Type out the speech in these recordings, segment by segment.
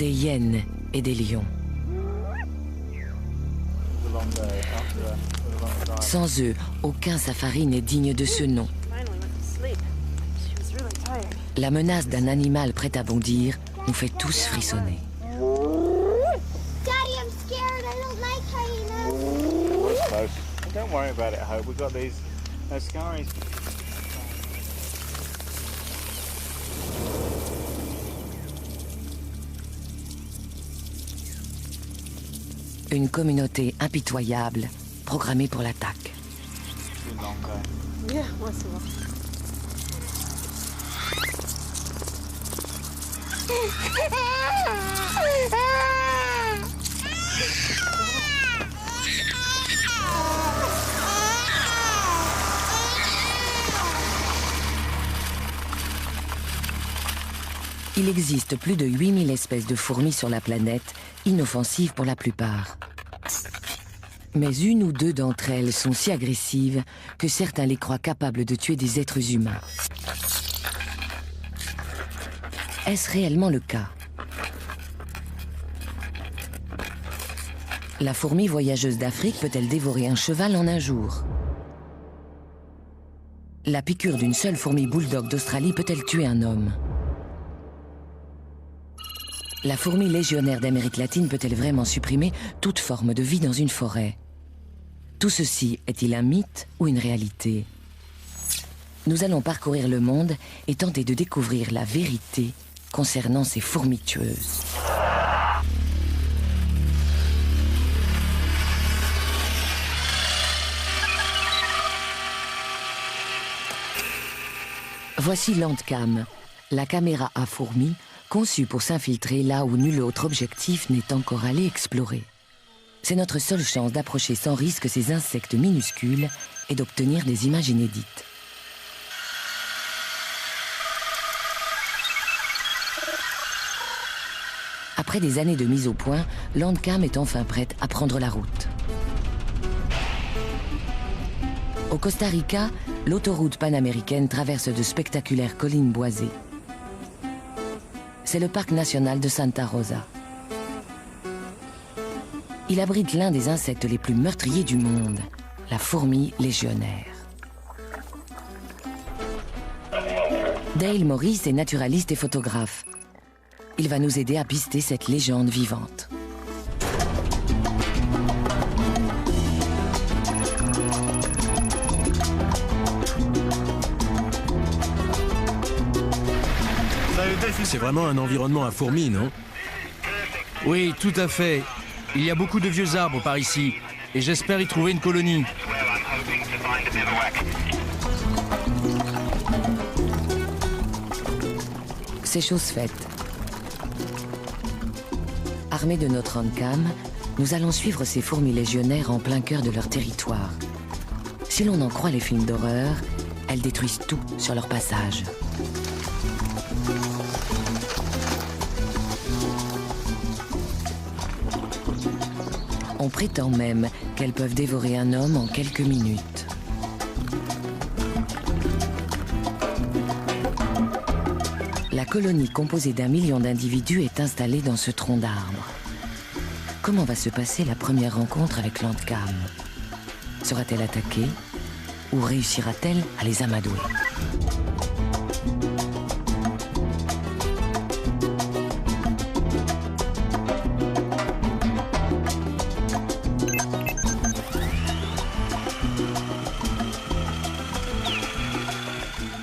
des hyènes et des lions. Sans eux, aucun safari n'est digne de ce nom. La menace d'un animal prêt à bondir nous fait tous frissonner. Daddy, I'm scared. I don't like hyenas. Don't worry about it, Hope. We've got these scaries. Une communauté impitoyable, programmée pour l'attaque. Yeah, moi c'est bon. Il existe plus de 8000 espèces de fourmis sur la planète, inoffensives pour la plupart. Mais une ou deux d'entre elles sont si agressives que certains les croient capables de tuer des êtres humains. Est-ce réellement le cas? La fourmi voyageuse d'Afrique peut-elle dévorer un cheval en un jour? La piqûre d'une seule fourmi bulldog d'Australie peut-elle tuer un homme? La fourmi légionnaire d'Amérique latine peut-elle vraiment supprimer toute forme de vie dans une forêt? Tout ceci est-il un mythe ou une réalité? Nous allons parcourir le monde et tenter de découvrir la vérité concernant ces fourmis tueuses. Voici Landcam, la caméra à fourmis conçue pour s'infiltrer là où nul autre objectif n'est encore allé explorer. C'est notre seule chance d'approcher sans risque ces insectes minuscules et d'obtenir des images inédites. Après des années de mise au point, Landcam est enfin prête à prendre la route. Au Costa Rica, l'autoroute panaméricaine traverse de spectaculaires collines boisées. C'est le parc national de Santa Rosa. Il abrite l'un des insectes les plus meurtriers du monde, la fourmi légionnaire. Dale Morris est naturaliste et photographe. Il va nous aider à pister cette légende vivante. C'est vraiment un environnement à fourmis, non? Oui, tout à fait. Il y a beaucoup de vieux arbres par ici, et j'espère y trouver une colonie. C'est chose faite. Armés de notre Landcam, nous allons suivre ces fourmis légionnaires en plein cœur de leur territoire. Si l'on en croit les films d'horreur, elles détruisent tout sur leur passage. On prétend même qu'elles peuvent dévorer un homme en quelques minutes. La colonie composée d'1 million d'individus est installée dans ce tronc d'arbre. Comment va se passer la première rencontre avec Landcam? Sera-t-elle attaquée ou réussira-t-elle à les amadouer?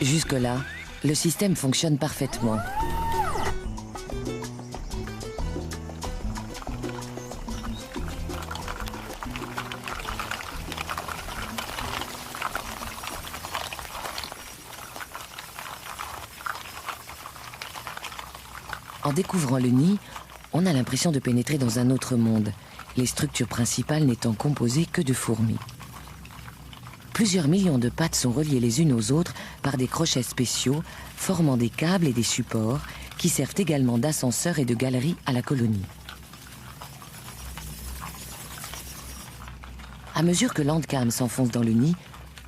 Jusque-là, le système fonctionne parfaitement. En découvrant le nid, on a l'impression de pénétrer dans un autre monde, les structures principales n'étant composées que de fourmis. Plusieurs millions de pattes sont reliées les unes aux autres par des crochets spéciaux, formant des câbles et des supports qui servent également d'ascenseur et de galerie à la colonie. À mesure que Landcam s'enfonce dans le nid,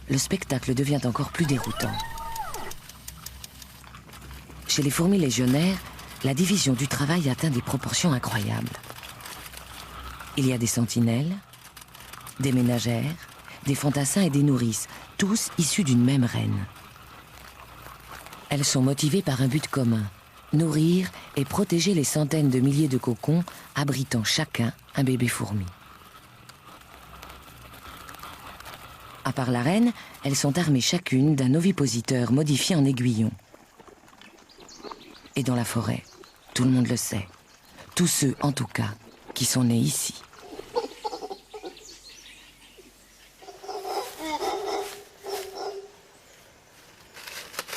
le spectacle devient encore plus déroutant. Chez les fourmis légionnaires, la division du travail atteint des proportions incroyables. Il y a des sentinelles, des ménagères, des fantassins et des nourrices, tous issus d'une même reine. Elles sont motivées par un but commun, nourrir et protéger les centaines de milliers de cocons abritant chacun un bébé fourmi. À part la reine, elles sont armées chacune d'un ovipositeur modifié en aiguillon. Et dans la forêt, tout le monde le sait, tous ceux en tout cas qui sont nés ici.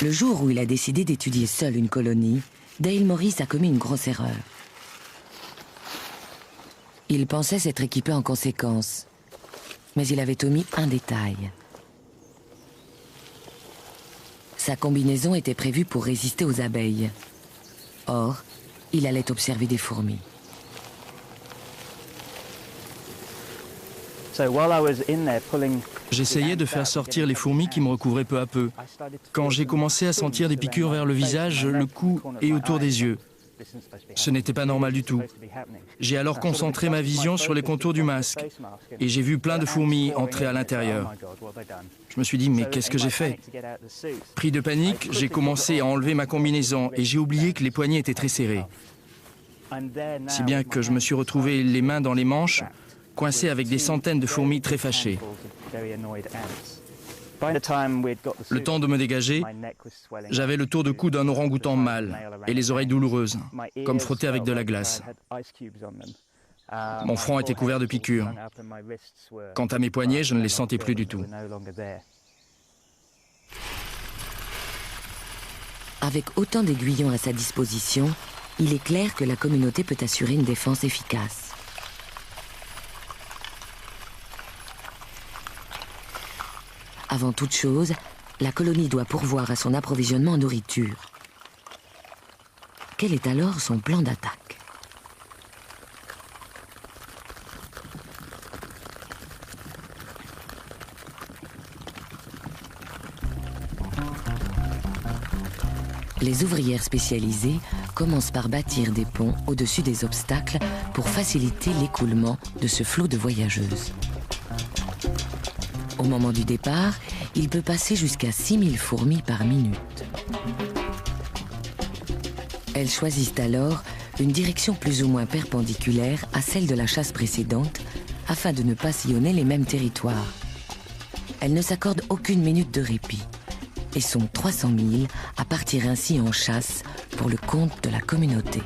Le jour où il a décidé d'étudier seul une colonie, Dale Morris a commis une grosse erreur. Il pensait s'être équipé en conséquence, mais il avait omis un détail. Sa combinaison était prévue pour résister aux abeilles. Or, il allait observer des fourmis. J'essayais de faire sortir les fourmis qui me recouvraient peu à peu. Quand j'ai commencé à sentir des piqûres vers le visage, le cou et autour des yeux. Ce n'était pas normal du tout. J'ai alors concentré ma vision sur les contours du masque et j'ai vu plein de fourmis entrer à l'intérieur. Je me suis dit, mais qu'est-ce que j'ai fait? Pris de panique, j'ai commencé à enlever ma combinaison et j'ai oublié que les poignets étaient très serrés. Si bien que je me suis retrouvé les mains dans les manches, coincé avec des centaines de fourmis très fâchées. Le temps de me dégager, j'avais le tour de cou d'un orang-outan mâle et les oreilles douloureuses, comme frottées avec de la glace. Mon front était couvert de piqûres. Quant à mes poignets, je ne les sentais plus du tout. Avec autant d'aiguillons à sa disposition, il est clair que la communauté peut assurer une défense efficace. Avant toute chose, la colonie doit pourvoir à son approvisionnement en nourriture. Quel est alors son plan d'attaque? Les ouvrières spécialisées commencent par bâtir des ponts au-dessus des obstacles pour faciliter l'écoulement de ce flot de voyageuses. Au moment du départ, il peut passer jusqu'à 6000 fourmis par minute. Elles choisissent alors une direction plus ou moins perpendiculaire à celle de la chasse précédente, afin de ne pas sillonner les mêmes territoires. Elles ne s'accordent aucune minute de répit et sont 300 000 à partir ainsi en chasse pour le compte de la communauté.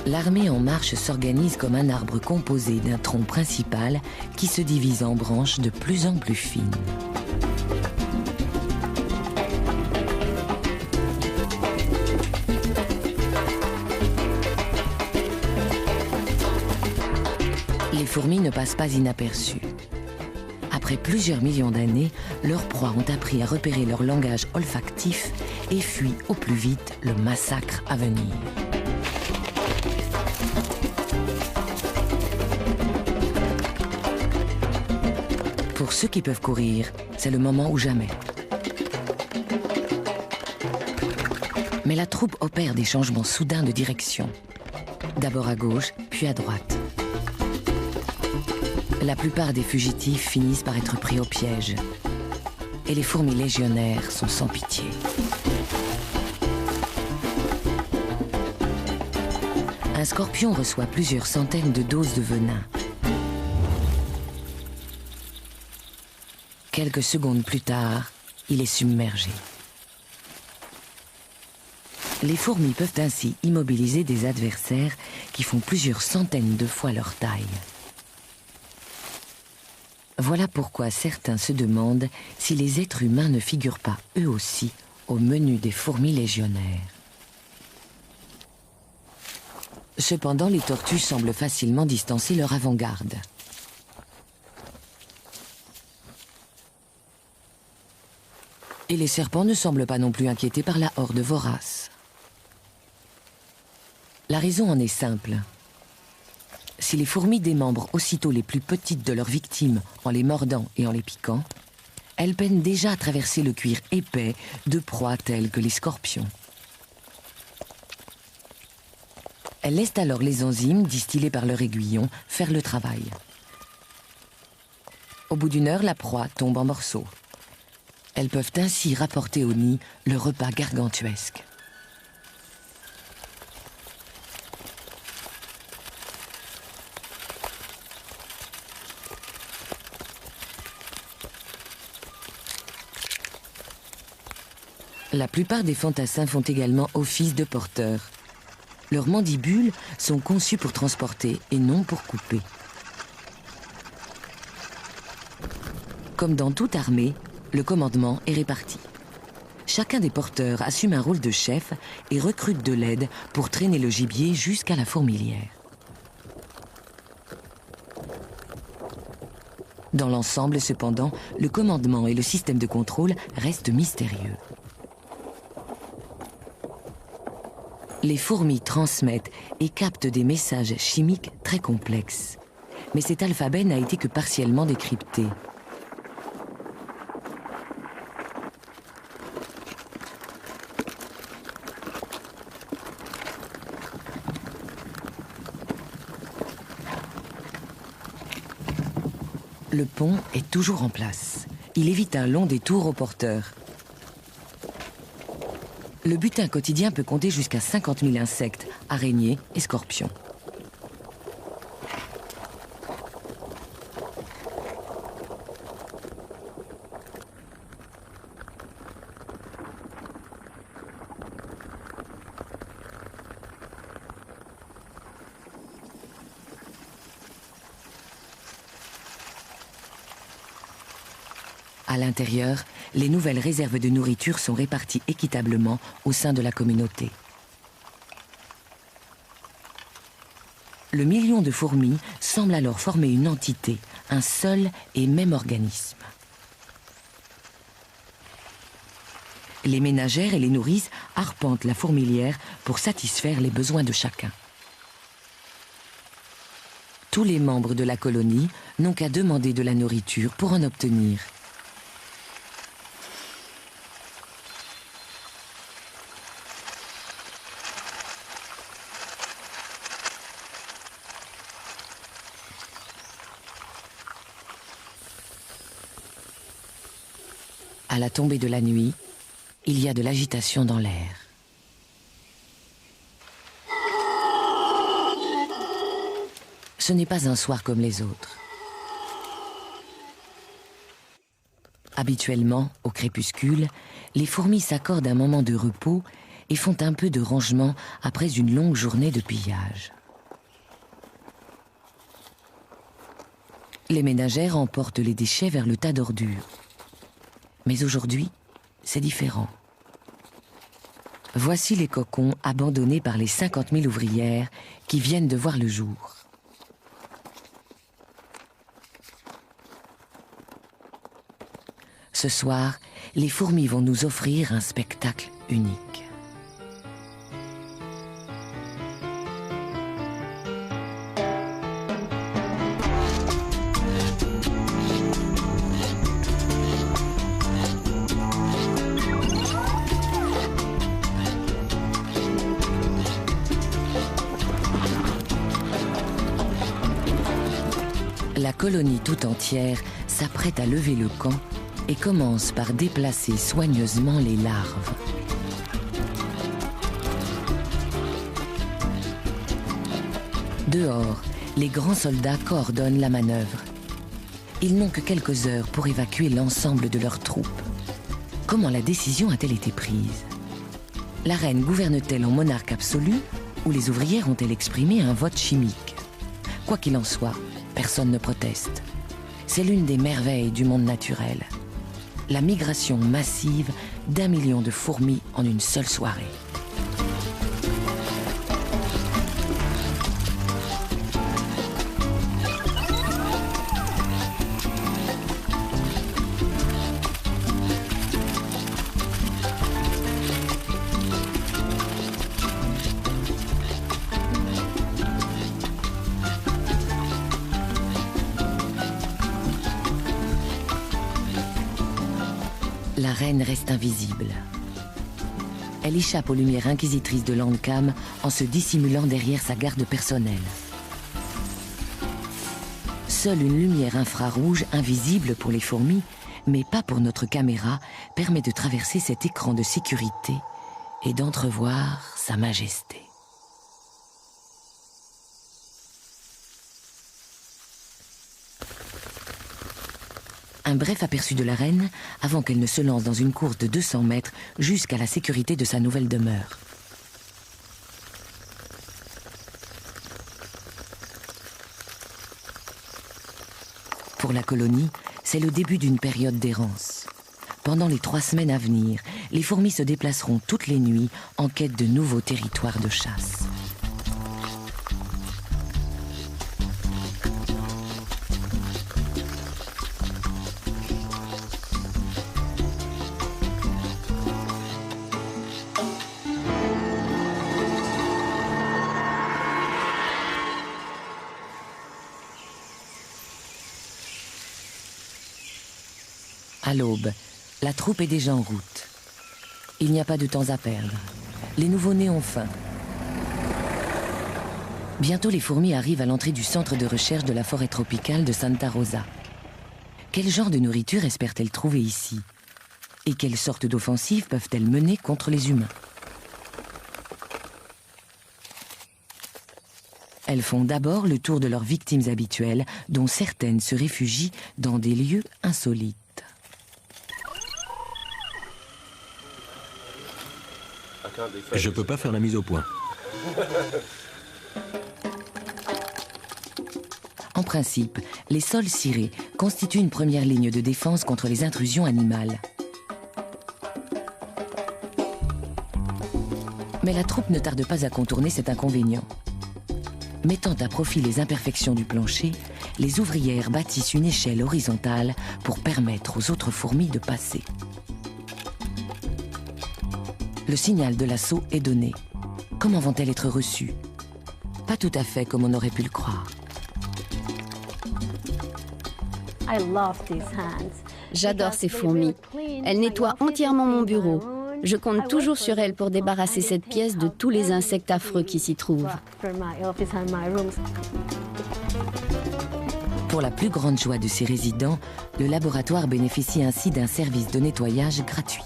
L'armée en marche s'organise comme un arbre composé d'un tronc principal qui se divise en branches de plus en plus fines. Les fourmis ne passent pas inaperçues. Après plusieurs millions d'années, leurs proies ont appris à repérer leur langage olfactif et fuient au plus vite le massacre à venir. Pour ceux qui peuvent courir, c'est le moment ou jamais. Mais la troupe opère des changements soudains de direction. D'abord à gauche, puis à droite. La plupart des fugitifs finissent par être pris au piège. Et les fourmis légionnaires sont sans pitié. Un scorpion reçoit plusieurs centaines de doses de venin. Quelques secondes plus tard, il est submergé. Les fourmis peuvent ainsi immobiliser des adversaires qui font plusieurs centaines de fois leur taille. Voilà pourquoi certains se demandent si les êtres humains ne figurent pas eux aussi au menu des fourmis légionnaires. Cependant, les tortues semblent facilement distancer leur avant-garde. Et les serpents ne semblent pas non plus inquiétés par la horde vorace. La raison en est simple. Si les fourmis démembrent aussitôt les plus petites de leurs victimes en les mordant et en les piquant, elles peinent déjà à traverser le cuir épais de proies telles que les scorpions. Elles laissent alors les enzymes, distillées par leur aiguillon, faire le travail. Au bout d'une heure, la proie tombe en morceaux. Elles peuvent ainsi rapporter au nid le repas gargantuesque. La plupart des fantassins font également office de porteurs. Leurs mandibules sont conçues pour transporter et non pour couper. Comme dans toute armée, le commandement est réparti. Chacun des porteurs assume un rôle de chef et recrute de l'aide pour traîner le gibier jusqu'à la fourmilière. Dans l'ensemble, cependant, le commandement et le système de contrôle restent mystérieux. Les fourmis transmettent et captent des messages chimiques très complexes. Mais cet alphabet n'a été que partiellement décrypté. Le pont est toujours en place. Il évite un long détour aux porteurs. Le butin quotidien peut compter jusqu'à 50 000 insectes, araignées et scorpions. À l'intérieur, les nouvelles réserves de nourriture sont réparties équitablement au sein de la communauté. Le million de fourmis semble alors former une entité, un seul et même organisme. Les ménagères et les nourrices arpentent la fourmilière pour satisfaire les besoins de chacun. Tous les membres de la colonie n'ont qu'à demander de la nourriture pour en obtenir. À la tombée de la nuit, il y a de l'agitation dans l'air. Ce n'est pas un soir comme les autres. Habituellement, au crépuscule, les fourmis s'accordent un moment de repos et font un peu de rangement après une longue journée de pillage. Les ménagères emportent les déchets vers le tas d'ordures. Mais aujourd'hui, c'est différent. Voici les cocons abandonnés par les 50 000 ouvrières qui viennent de voir le jour. Ce soir, les fourmis vont nous offrir un spectacle unique. La colonie tout entière s'apprête à lever le camp et commence par déplacer soigneusement les larves. Dehors, les grands soldats coordonnent la manœuvre. Ils n'ont que quelques heures pour évacuer l'ensemble de leurs troupes. Comment la décision a-t-elle été prise? La reine gouverne-t-elle en monarque absolu ou les ouvrières ont-elles exprimé un vote chimique? Quoi qu'il en soit, personne ne proteste. C'est l'une des merveilles du monde naturel. La migration massive d'1 million de fourmis en une seule soirée. reine reste invisible. Elle échappe aux lumières inquisitrices de Landcam en se dissimulant derrière sa garde personnelle. Seule une lumière infrarouge, invisible pour les fourmis, mais pas pour notre caméra, permet de traverser cet écran de sécurité et d'entrevoir sa majesté. Un bref aperçu de la reine avant qu'elle ne se lance dans une course de 200 mètres jusqu'à la sécurité de sa nouvelle demeure. Pour la colonie, c'est le début d'une période d'errance. Pendant les 3 semaines à venir, les fourmis se déplaceront toutes les nuits en quête de nouveaux territoires de chasse. À l'aube, la troupe est déjà en route. Il n'y a pas de temps à perdre. Les nouveau-nés ont faim. Bientôt, les fourmis arrivent à l'entrée du centre de recherche de la forêt tropicale de Santa Rosa. Quel genre de nourriture espèrent-elles trouver ici? Et quelles sortes d'offensives peuvent-elles mener contre les humains? Elles font d'abord le tour de leurs victimes habituelles, dont certaines se réfugient dans des lieux insolites. Je peux pas faire la mise au point. En principe, les sols cirés constituent une première ligne de défense contre les intrusions animales. Mais la troupe ne tarde pas à contourner cet inconvénient. Mettant à profit les imperfections du plancher, les ouvrières bâtissent une échelle horizontale pour permettre aux autres fourmis de passer. Le signal de l'assaut est donné. Comment vont-elles être reçues? Pas tout à fait comme on aurait pu le croire. J'adore ces fourmis. Elles nettoient entièrement mon bureau. Je compte toujours sur elles pour débarrasser cette pièce de tous les insectes affreux qui s'y trouvent. Pour la plus grande joie de ses résidents, le laboratoire bénéficie ainsi d'un service de nettoyage gratuit.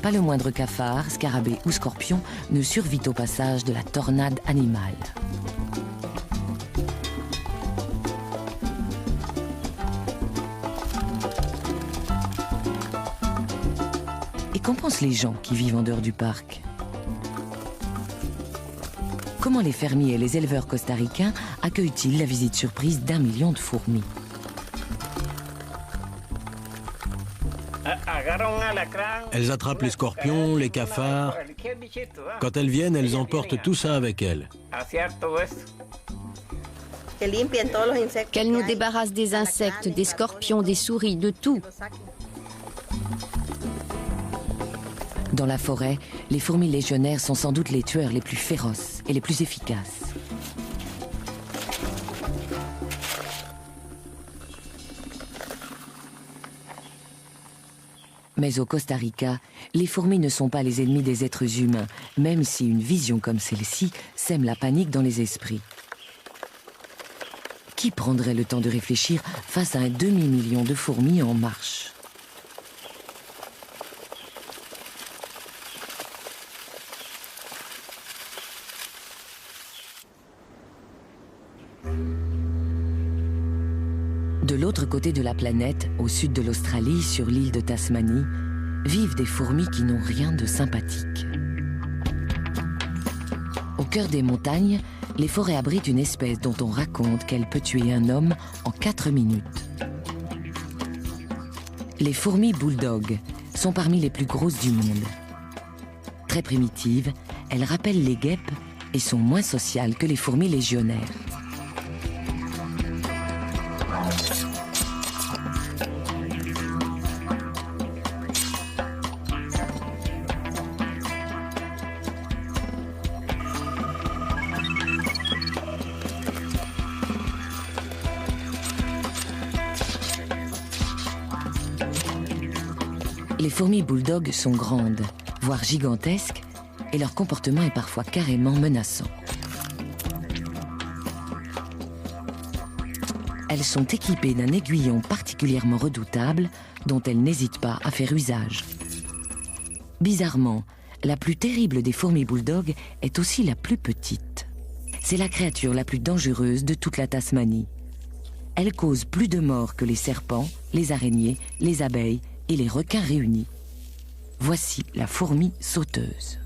Pas le moindre cafard, scarabée ou scorpion ne survit au passage de la tornade animale. Et qu'en pensent les gens qui vivent en dehors du parc? Comment les fermiers et les éleveurs costaricains accueillent-ils la visite surprise d'1 million de fourmis? Elles attrapent les scorpions, les cafards. Quand elles viennent, elles emportent tout ça avec elles. Qu'elles nous débarrassent des insectes, des scorpions, des souris, de tout. Dans la forêt, les fourmis légionnaires sont sans doute les tueurs les plus féroces et les plus efficaces. Mais au Costa Rica, les fourmis ne sont pas les ennemis des êtres humains, même si une vision comme celle-ci sème la panique dans les esprits. Qui prendrait le temps de réfléchir face à un demi-million de fourmis en marche? De l'autre côté de la planète, au sud de l'Australie, sur l'île de Tasmanie, vivent des fourmis qui n'ont rien de sympathique. Au cœur des montagnes, les forêts abritent une espèce dont on raconte qu'elle peut tuer un homme en 4 minutes. Les fourmis bulldog sont parmi les plus grosses du monde. Très primitives, elles rappellent les guêpes et sont moins sociales que les fourmis légionnaires. Les fourmis bulldogs sont grandes, voire gigantesques, et leur comportement est parfois carrément menaçant. Elles sont équipées d'un aiguillon particulièrement redoutable dont elles n'hésitent pas à faire usage. Bizarrement, la plus terrible des fourmis bulldogs est aussi la plus petite. C'est la créature la plus dangereuse de toute la Tasmanie. Elle cause plus de morts que les serpents, les araignées, les abeilles et les requins réunis. Voici la fourmi sauteuse.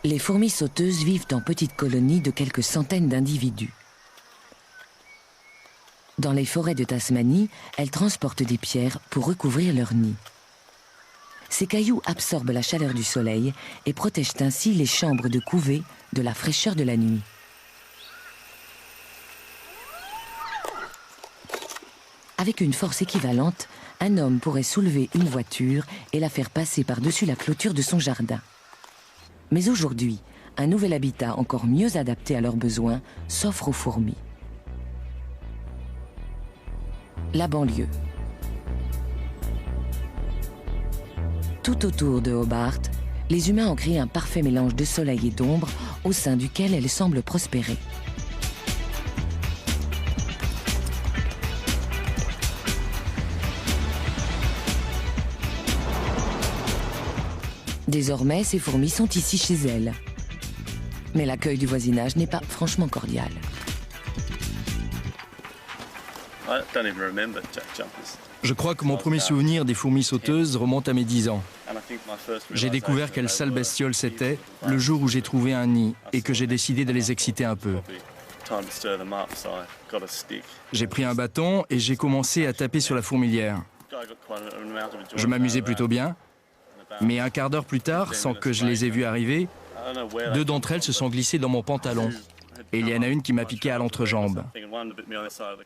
Les fourmis sauteuses vivent en petites colonies de quelques centaines d'individus. Dans les forêts de Tasmanie, elles transportent des pierres pour recouvrir leur nid. Ces cailloux absorbent la chaleur du soleil et protègent ainsi les chambres de couvée de la fraîcheur de la nuit. Avec une force équivalente, un homme pourrait soulever une voiture et la faire passer par-dessus la clôture de son jardin. Mais aujourd'hui, un nouvel habitat encore mieux adapté à leurs besoins s'offre aux fourmis. La banlieue. Tout autour de Hobart, les humains ont créé un parfait mélange de soleil et d'ombre au sein duquel elles semblent prospérer. Désormais, ces fourmis sont ici chez elles. Mais l'accueil du voisinage n'est pas franchement cordial. Je crois que mon premier souvenir des fourmis sauteuses remonte à mes 10 ans. J'ai découvert quelle sale bestiole c'était le jour où j'ai trouvé un nid et que j'ai décidé de les exciter un peu. J'ai pris un bâton et j'ai commencé à taper sur la fourmilière. Je m'amusais plutôt bien, mais un quart d'heure plus tard, sans que je les ai vues arriver, 2 d'entre elles se sont glissées dans mon pantalon. Et il y en a une qui m'a piqué à l'entrejambe.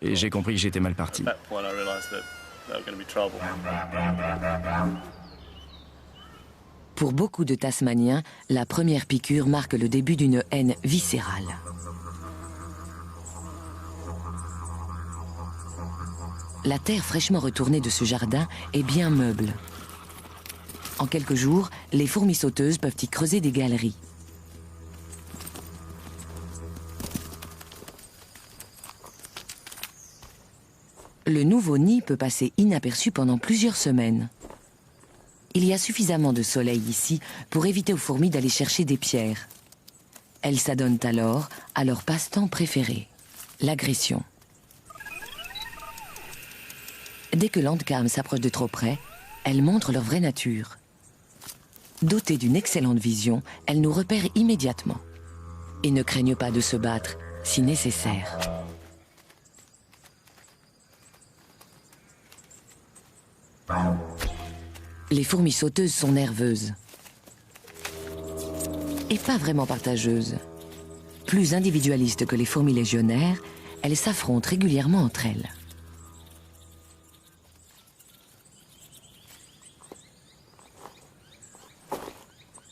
Et j'ai compris que j'étais mal parti. Pour beaucoup de Tasmaniens, la première piqûre marque le début d'une haine viscérale. La terre fraîchement retournée de ce jardin est bien meuble. En quelques jours, les fourmis sauteuses peuvent y creuser des galeries. Le nouveau nid peut passer inaperçu pendant plusieurs semaines. Il y a suffisamment de soleil ici pour éviter aux fourmis d'aller chercher des pierres. Elles s'adonnent alors à leur passe-temps préféré, l'agression. Dès que Landcam s'approche de trop près, elles montrent leur vraie nature. Dotées d'une excellente vision, elles nous repèrent immédiatement et ne craignent pas de se battre si nécessaire. Les fourmis sauteuses sont nerveuses et pas vraiment partageuses. Plus individualistes que les fourmis légionnaires, elles s'affrontent régulièrement entre elles.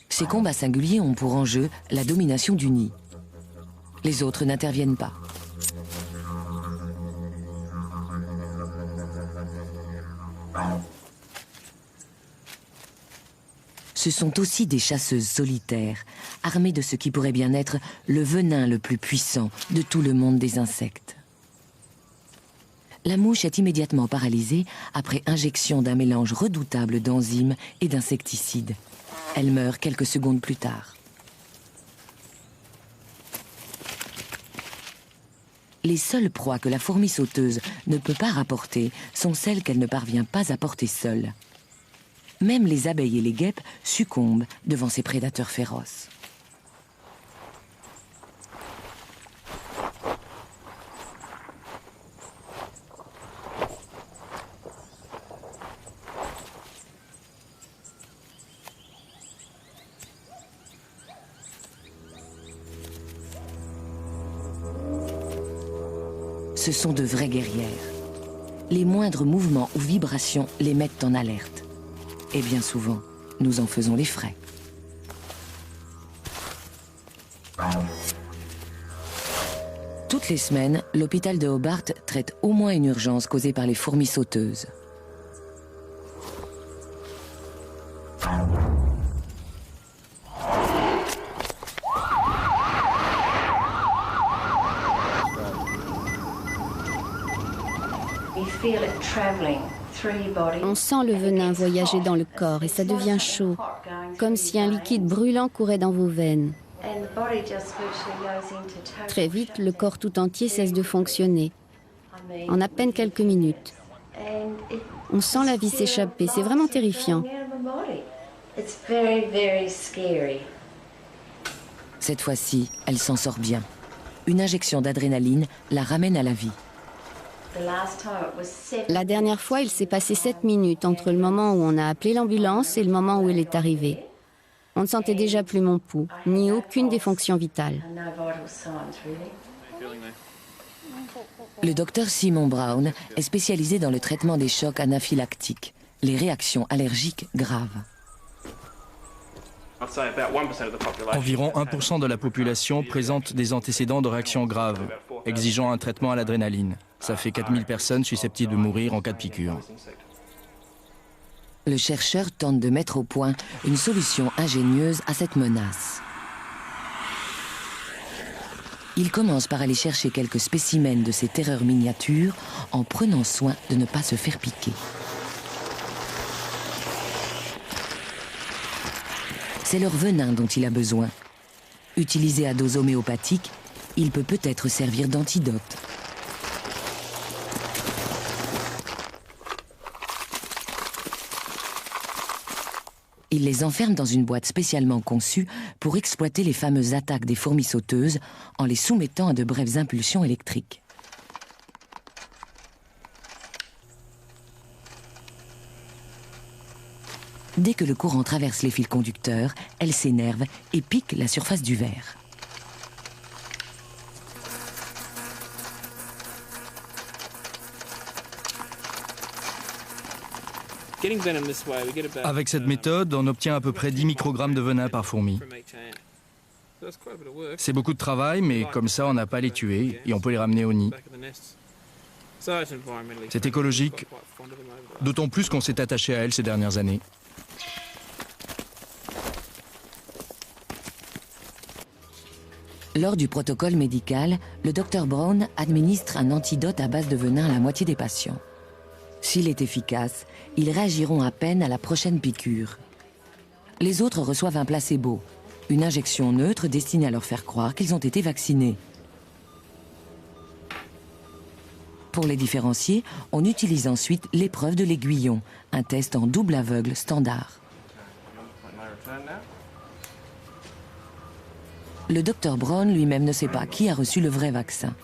Ces combats singuliers ont pour enjeu la domination du nid. Les autres n'interviennent pas. Ce sont aussi des chasseuses solitaires, armées de ce qui pourrait bien être le venin le plus puissant de tout le monde des insectes. La mouche est immédiatement paralysée après injection d'un mélange redoutable d'enzymes et d'insecticides. Elle meurt quelques secondes plus tard. Les seules proies que la fourmi sauteuse ne peut pas rapporter sont celles qu'elle ne parvient pas à porter seule. Même les abeilles et les guêpes succombent devant ces prédateurs féroces. Ce sont de vraies guerrières. Les moindres mouvements ou vibrations les mettent en alerte. Et bien souvent, nous en faisons les frais. Toutes Toutes les semaines, l'hôpital de Hobart traite au moins une urgence causée par les fourmis sauteuses. On sent le venin voyager dans le corps et ça devient chaud, comme si un liquide brûlant courait dans vos veines. Très vite, le corps tout entier cesse de fonctionner, en à peine quelques minutes. On sent la vie s'échapper, c'est vraiment terrifiant. Cette fois-ci, elle s'en sort bien. Une injection d'adrénaline la ramène à la vie. La dernière fois, il s'est passé 7 minutes entre le moment où on a appelé l'ambulance et le moment où elle est arrivée. On ne sentait déjà plus mon pouls, ni aucune des fonctions vitales. Le docteur Simon Brown est spécialisé dans le traitement des chocs anaphylactiques, les réactions allergiques graves. Environ 1% de la population présente des antécédents de réactions graves, exigeant un traitement à l'adrénaline. Ça fait 4000 personnes susceptibles de mourir en cas de piqûre. Le chercheur tente de mettre au point une solution ingénieuse à cette menace. Il commence par aller chercher quelques spécimens de ces terreurs miniatures en prenant soin de ne pas se faire piquer. C'est leur venin dont il a besoin. Utilisé à dose homéopathique, il peut peut-être servir d'antidote. Il les enferme dans une boîte spécialement conçue pour exploiter les fameuses attaques des fourmis sauteuses en les soumettant à de brèves impulsions électriques. Dès que le courant traverse les fils conducteurs, elles s'énervent et piquent la surface du verre. Avec cette méthode, on obtient à peu près 10 microgrammes de venin par fourmi. C'est beaucoup de travail, mais comme ça, on n'a pas à les tuer et on peut les ramener au nid. C'est écologique, d'autant plus qu'on s'est attaché à elles ces dernières années. Lors du protocole médical, le Dr Brown administre un antidote à base de venin à la moitié des patients. S'il est efficace, ils réagiront à peine à la prochaine piqûre. Les autres reçoivent un placebo, une injection neutre destinée à leur faire croire qu'ils ont été vaccinés. Pour les différencier, on utilise ensuite l'épreuve de l'aiguillon, un test en double aveugle standard. Le Dr Brown lui-même ne sait pas qui a reçu le vrai vaccin.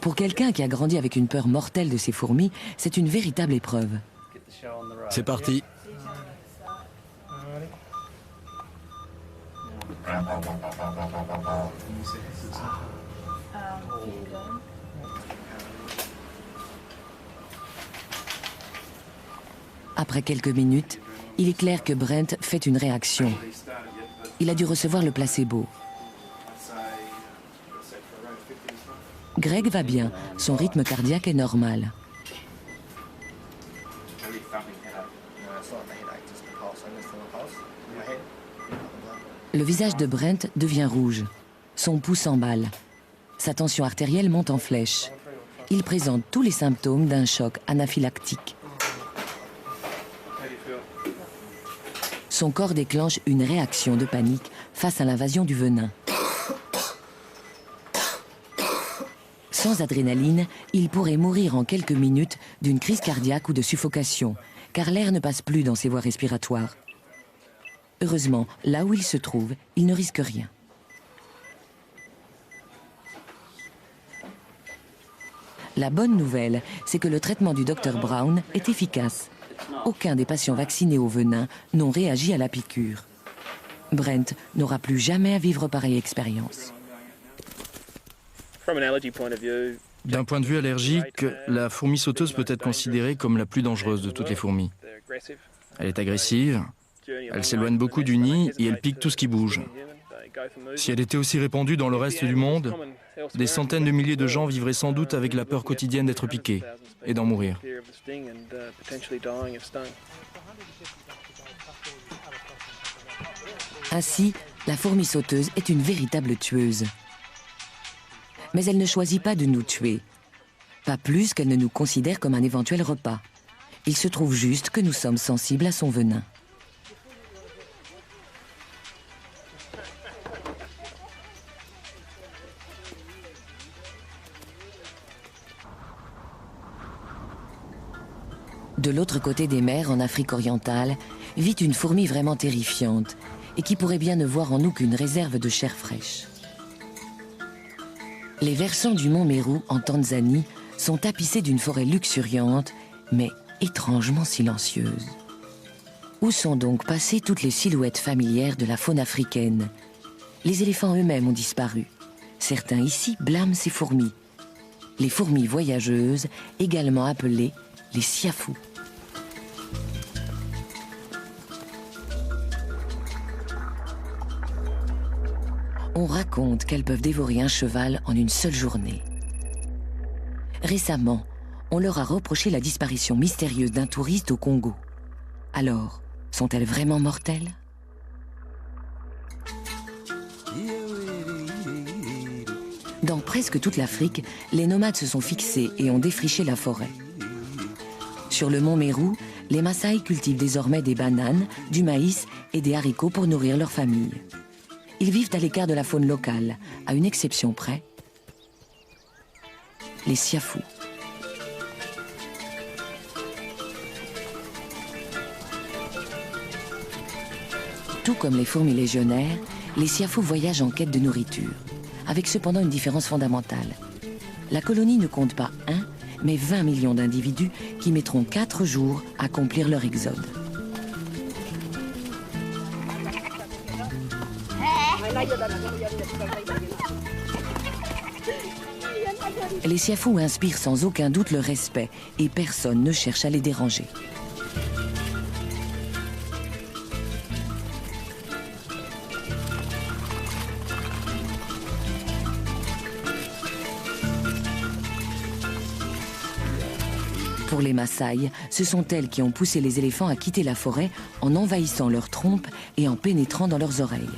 Pour quelqu'un qui a grandi avec une peur mortelle de ces fourmis, c'est une véritable épreuve. C'est parti. Après quelques minutes, il est clair que Brent fait une réaction. Il a dû recevoir le placebo. Greg va bien, son rythme cardiaque est normal. Le visage de Brent devient rouge. Son pouls s'emballe. Sa tension artérielle monte en flèche. Il présente tous les symptômes d'un choc anaphylactique. Son corps déclenche une réaction de panique face à l'invasion du venin. Sans adrénaline, il pourrait mourir en quelques minutes d'une crise cardiaque ou de suffocation, car l'air ne passe plus dans ses voies respiratoires. Heureusement, là où il se trouve, il ne risque rien. La bonne nouvelle, c'est que le traitement du Dr Brown est efficace. Aucun des patients vaccinés au venin n'ont réagi à la piqûre. Brent n'aura plus jamais à vivre pareille expérience. D'un point de vue allergique, la fourmi sauteuse peut être considérée comme la plus dangereuse de toutes les fourmis. Elle est agressive, elle s'éloigne beaucoup du nid et elle pique tout ce qui bouge. Si elle était aussi répandue dans le reste du monde, Des centaines de milliers de gens vivraient sans doute avec la peur quotidienne d'être piqués et d'en mourir. Ainsi, la fourmi sauteuse est une véritable tueuse. Mais elle ne choisit pas de nous tuer. Pas plus qu'elle ne nous considère comme un éventuel repas. Il se trouve juste que nous sommes sensibles à son venin. De l'autre côté des mers, en Afrique orientale, vit une fourmi vraiment terrifiante et qui pourrait bien ne voir en nous qu'une réserve de chair fraîche. Les versants du mont Meru, en Tanzanie, sont tapissés d'une forêt luxuriante, mais étrangement silencieuse. Où sont donc passées toutes les silhouettes familières de la faune africaine? Les éléphants eux-mêmes ont disparu. Certains ici blâment ces fourmis. Les fourmis voyageuses, également appelées les siafous. On raconte qu'elles peuvent dévorer un cheval en une seule journée. Récemment, on leur a reproché la disparition mystérieuse d'un touriste au Congo. Alors, sont-elles vraiment mortelles? Dans presque toute l'Afrique, les nomades se sont fixés et ont défriché la forêt. Sur le mont Meru, les Maasai cultivent désormais des bananes, du maïs et des haricots pour nourrir leur famille. Ils vivent à l'écart de la faune locale, à une exception près, les siafous. Tout comme les fourmis légionnaires, les siafous voyagent en quête de nourriture, avec cependant une différence fondamentale. La colonie ne compte pas 1, mais 20 millions d'individus qui mettront 4 jours à accomplir leur exode. Les siafous inspirent sans aucun doute le respect et personne ne cherche à les déranger. Pour les Maasai, ce sont elles qui ont poussé les éléphants à quitter la forêt en envahissant leurs trompes et en pénétrant dans leurs oreilles.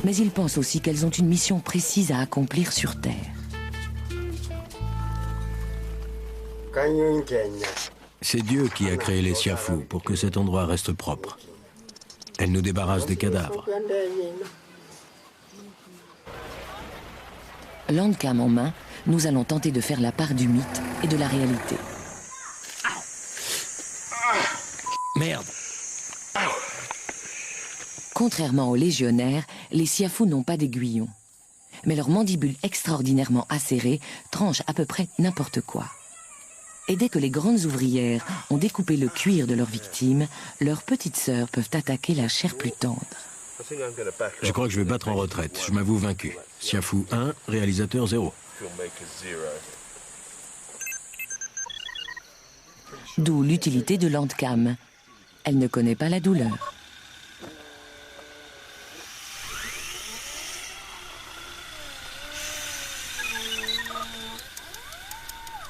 Mais ils pensent aussi qu'elles ont une mission précise à accomplir sur Terre. C'est Dieu qui a créé les siafous pour que cet endroit reste propre. Elle nous débarrasse des cadavres. Landcam en main, nous allons tenter de faire la part du mythe et de la réalité. Merde! Contrairement aux légionnaires, les siafous n'ont pas d'aiguillon. Mais leurs mandibules extraordinairement acérées tranchent à peu près n'importe quoi. Et dès que les grandes ouvrières ont découpé le cuir de leurs victimes, leurs petites sœurs peuvent attaquer la chair plus tendre. Je crois que je vais battre en retraite. Je m'avoue vaincu. Siafou 1, réalisateur 0. D'où l'utilité de Landcam. Elle ne connaît pas la douleur.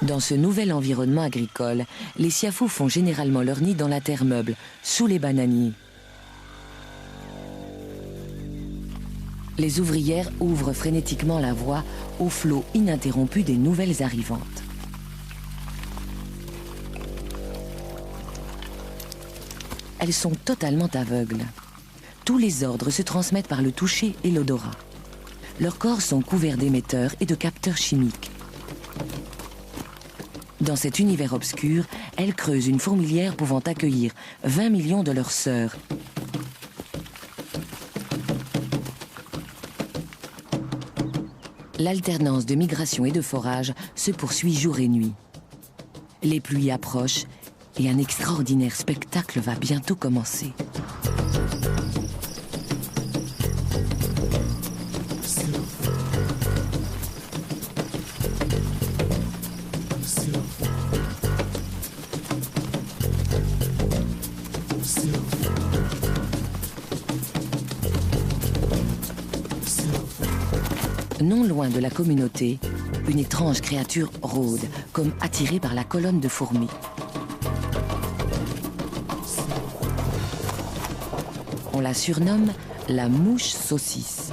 Dans ce nouvel environnement agricole, les siafous font généralement leur nid dans la terre meuble, sous les bananiers. Les ouvrières ouvrent frénétiquement la voie au flot ininterrompu des nouvelles arrivantes. Elles sont totalement aveugles. Tous les ordres se transmettent par le toucher et l'odorat. Leurs corps sont couverts d'émetteurs et de capteurs chimiques. Dans cet univers obscur, elles creusent une fourmilière pouvant accueillir 20 millions de leurs sœurs. L'alternance de migration et de forage se poursuit jour et nuit. Les pluies approchent et un extraordinaire spectacle va bientôt commencer. Non loin de la communauté, une étrange créature rôde, comme attirée par la colonne de fourmis. On la surnomme la mouche saucisse.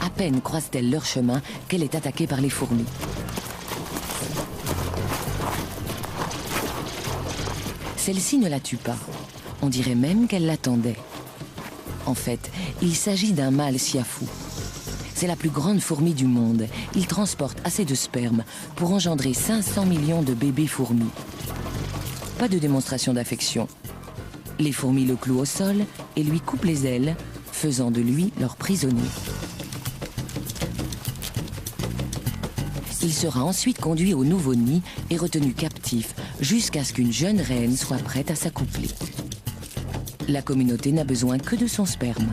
À peine croise-t-elle leur chemin qu'elle est attaquée par les fourmis. Celle-ci ne la tue pas. On dirait même qu'elle l'attendait. En fait, il s'agit d'un mâle siafou. C'est la plus grande fourmi du monde. Il transporte assez de sperme pour engendrer 500 millions de bébés fourmis. Pas de démonstration d'affection. Les fourmis le clouent au sol et lui coupent les ailes, faisant de lui leur prisonnier. Il sera ensuite conduit au nouveau nid et retenu captif jusqu'à ce qu'une jeune reine soit prête à s'accoupler. La communauté n'a besoin que de son sperme.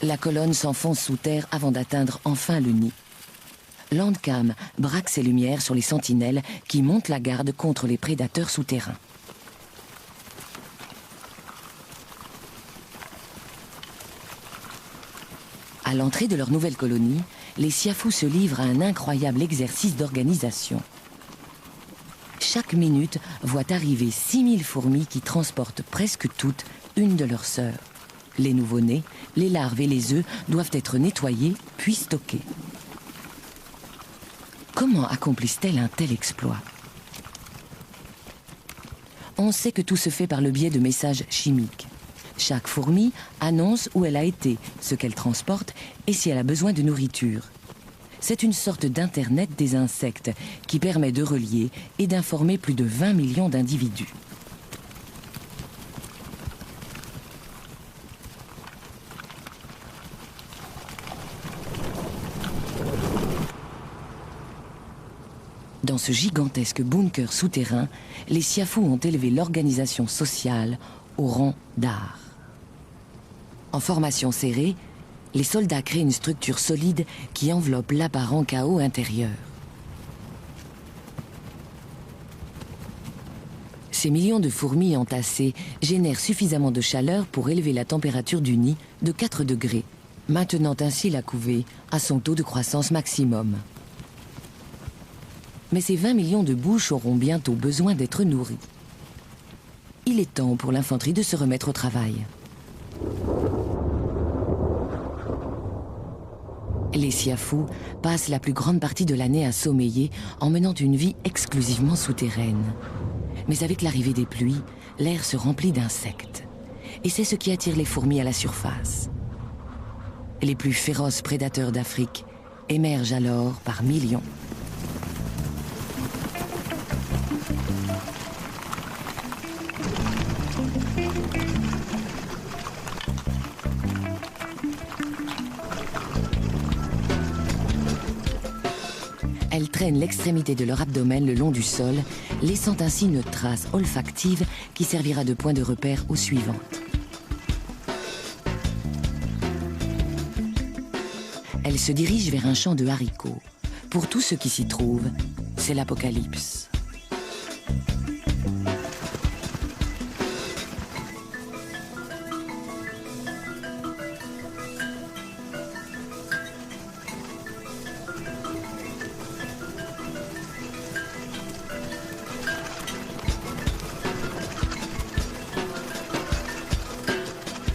La colonne s'enfonce sous terre avant d'atteindre enfin le nid. Landcam braque ses lumières sur les sentinelles qui montent la garde contre les prédateurs souterrains. À l'entrée de leur nouvelle colonie, les siafous se livrent à un incroyable exercice d'organisation. Chaque minute voit arriver 6000 fourmis qui transportent presque toutes une de leurs sœurs. Les nouveau-nés, les larves et les œufs doivent être nettoyés puis stockés. Comment accomplissent-elles un tel exploit? On sait que tout se fait par le biais de messages chimiques. Chaque fourmi annonce où elle a été, ce qu'elle transporte et si elle a besoin de nourriture. C'est une sorte d'internet des insectes qui permet de relier et d'informer plus de 20 millions d'individus. Dans ce gigantesque bunker souterrain, les siafous ont élevé l'organisation sociale au rang d'art. En formation serrée, les soldats créent une structure solide qui enveloppe l'apparent chaos intérieur. Ces millions de fourmis entassées génèrent suffisamment de chaleur pour élever la température du nid de 4 degrés, maintenant ainsi la couvée à son taux de croissance maximum. Mais ces 20 millions de bouches auront bientôt besoin d'être nourries. Il est temps pour l'infanterie de se remettre au travail. Les siafous passent la plus grande partie de l'année à sommeiller en menant une vie exclusivement souterraine. Mais avec l'arrivée des pluies, l'air se remplit d'insectes. Et c'est ce qui attire les fourmis à la surface. Les plus féroces prédateurs d'Afrique émergent alors par millions. Elles traînent l'extrémité de leur abdomen le long du sol, laissant ainsi une trace olfactive qui servira de point de repère aux suivantes. Elles se dirigent vers un champ de haricots. Pour tous ceux qui s'y trouvent, c'est l'apocalypse.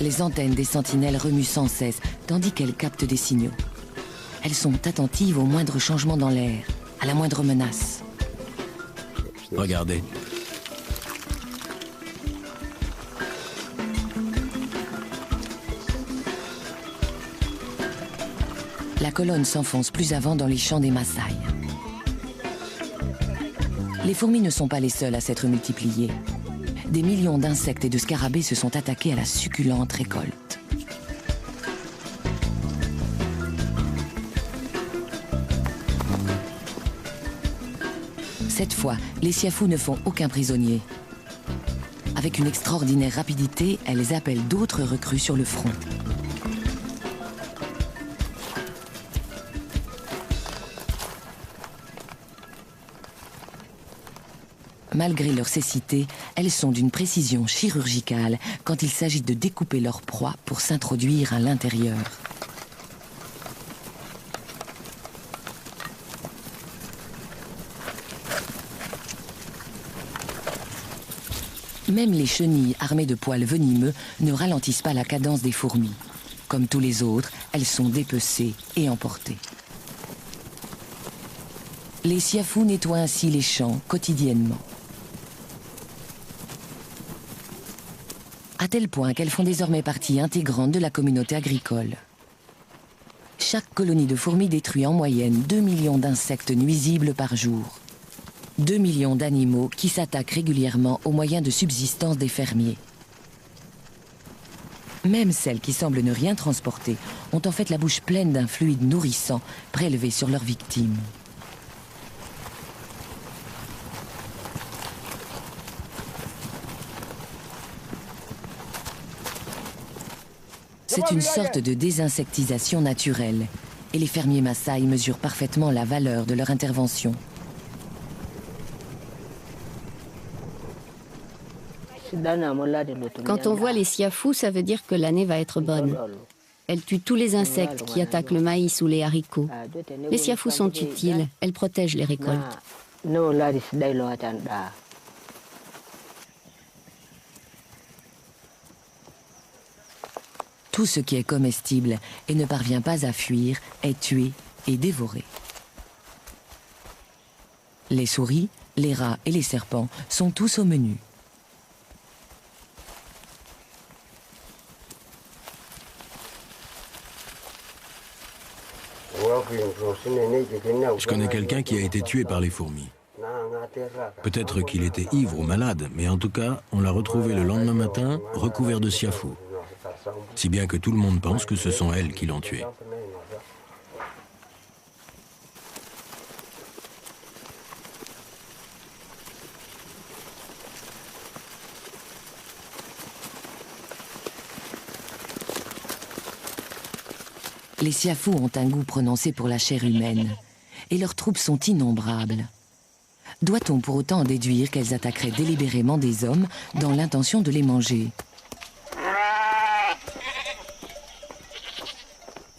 Les antennes des sentinelles remuent sans cesse, tandis qu'elles captent des signaux. Elles sont attentives au moindre changement dans l'air, à la moindre menace. Regardez. La colonne s'enfonce plus avant dans les champs des Maasai. Les fourmis ne sont pas les seules à s'être multipliées. Des millions d'insectes et de scarabées se sont attaqués à la succulente récolte. Cette fois, les siafous ne font aucun prisonnier. Avec une extraordinaire rapidité, elles appellent d'autres recrues sur le front. Malgré leur cécité, elles sont d'une précision chirurgicale quand il s'agit de découper leur proie pour s'introduire à l'intérieur. Même les chenilles armées de poils venimeux ne ralentissent pas la cadence des fourmis. Comme tous les autres, elles sont dépecées et emportées. Les siafous nettoient ainsi les champs quotidiennement. À tel point qu'elles font désormais partie intégrante de la communauté agricole. Chaque colonie de fourmis détruit en moyenne 2 millions d'insectes nuisibles par jour. 2 millions d'animaux qui s'attaquent régulièrement aux moyens de subsistance des fermiers. Même celles qui semblent ne rien transporter ont en fait la bouche pleine d'un fluide nourrissant prélevé sur leurs victimes. C'est une sorte de désinsectisation naturelle et les fermiers Maasai mesurent parfaitement la valeur de leur intervention. Quand on voit les siafous, ça veut dire que l'année va être bonne. Elles tuent tous les insectes qui attaquent le maïs ou les haricots. Les siafous sont utiles, elles protègent les récoltes. Tout ce qui est comestible et ne parvient pas à fuir est tué et dévoré. Les souris, les rats et les serpents sont tous au menu. Je connais quelqu'un qui a été tué par les fourmis. Peut-être qu'il était ivre ou malade, mais en tout cas, on l'a retrouvé le lendemain matin, recouvert de siafous. Si bien que tout le monde pense que ce sont elles qui l'ont tué. Les siafous ont un goût prononcé pour la chair humaine, et leurs troupes sont innombrables. Doit-on pour autant en déduire qu'elles attaqueraient délibérément des hommes dans l'intention de les manger?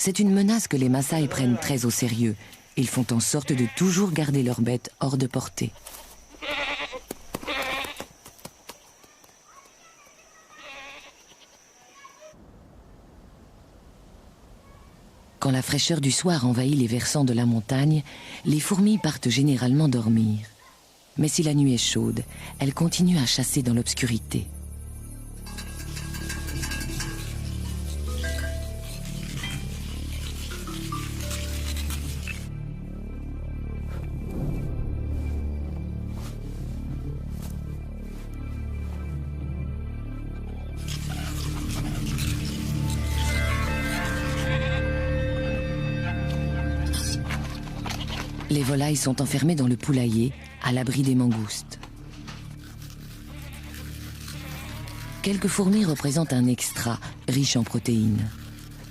C'est une menace que les Maasai prennent très au sérieux. Ils font en sorte de toujours garder leurs bêtes hors de portée. Quand la fraîcheur du soir envahit les versants de la montagne, les fourmis partent généralement dormir. Mais si la nuit est chaude, elles continuent à chasser dans l'obscurité. Les volailles sont enfermées dans le poulailler, à l'abri des mangoustes. Quelques fourmis représentent un extra, riche en protéines.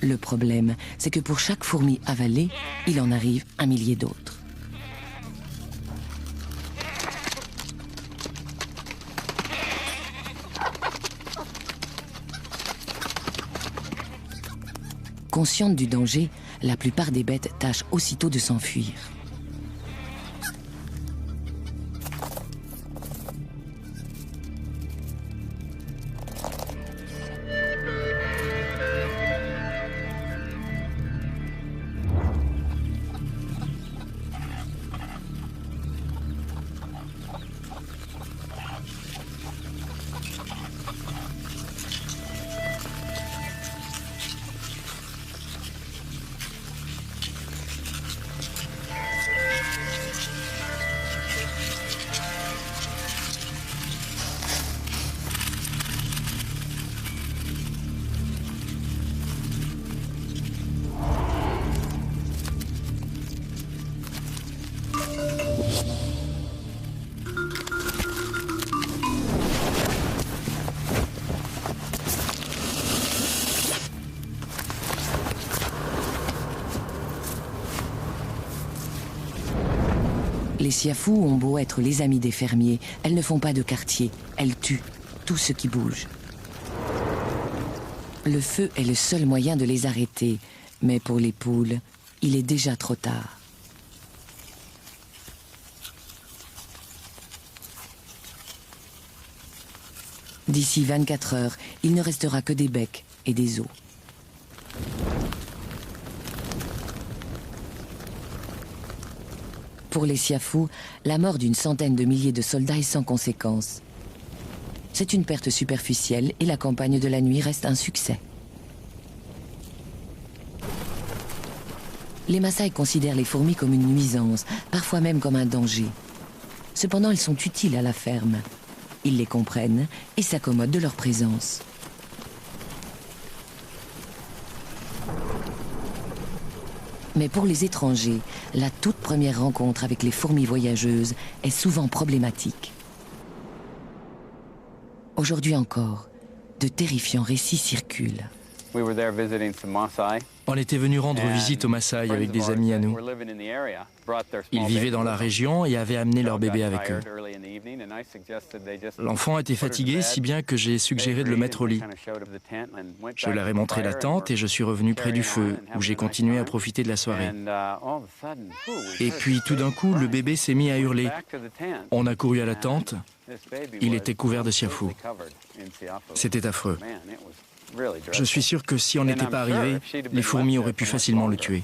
Le problème, c'est que pour chaque fourmi avalée, il en arrive 1 millier d'autres. Conscientes du danger, la plupart des bêtes tâchent aussitôt de s'enfuir. Les siafous ont beau être les amis des fermiers, elles ne font pas de quartier, elles tuent tout ce qui bouge. Le feu est le seul moyen de les arrêter, mais pour les poules, il est déjà trop tard. D'ici 24 heures, il ne restera que des becs et des os. Pour les siafous, la mort d'une centaine de milliers de soldats est sans conséquence. C'est une perte superficielle et la campagne de la nuit reste un succès. Les Maasai considèrent les fourmis comme une nuisance, parfois même comme un danger. Cependant, elles sont utiles à la ferme. Ils les comprennent et s'accommodent de leur présence. Mais pour les étrangers, la toute première rencontre avec les fourmis voyageuses est souvent problématique. Aujourd'hui encore, de terrifiants récits circulent. On était venu rendre visite aux Maasai avec des amis à nous. Ils vivaient dans la région et avaient amené leur bébé avec eux. L'enfant était fatigué, si bien que j'ai suggéré de le mettre au lit. Je leur ai montré la tente et je suis revenu près du feu, où j'ai continué à profiter de la soirée. Et puis tout d'un coup, le bébé s'est mis à hurler. On a couru à la tente. Il était couvert de siafou. C'était affreux. Je suis sûr que si on n'était pas arrivé, les fourmis auraient pu facilement le tuer.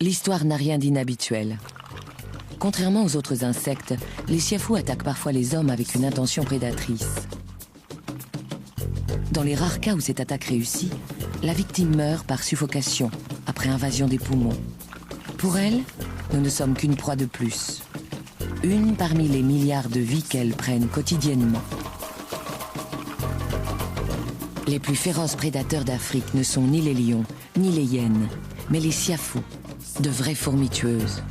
L'histoire n'a rien d'inhabituel. Contrairement aux autres insectes, les siafous attaquent parfois les hommes avec une intention prédatrice. Dans les rares cas où cette attaque réussit, la victime meurt par suffocation, après invasion des poumons. Pour elle, nous ne sommes qu'une proie de plus. Une parmi les milliards de vies qu'elles prennent quotidiennement. Les plus féroces prédateurs d'Afrique ne sont ni les lions, ni les hyènes, mais les siafous, de vraies fourmis tueuses.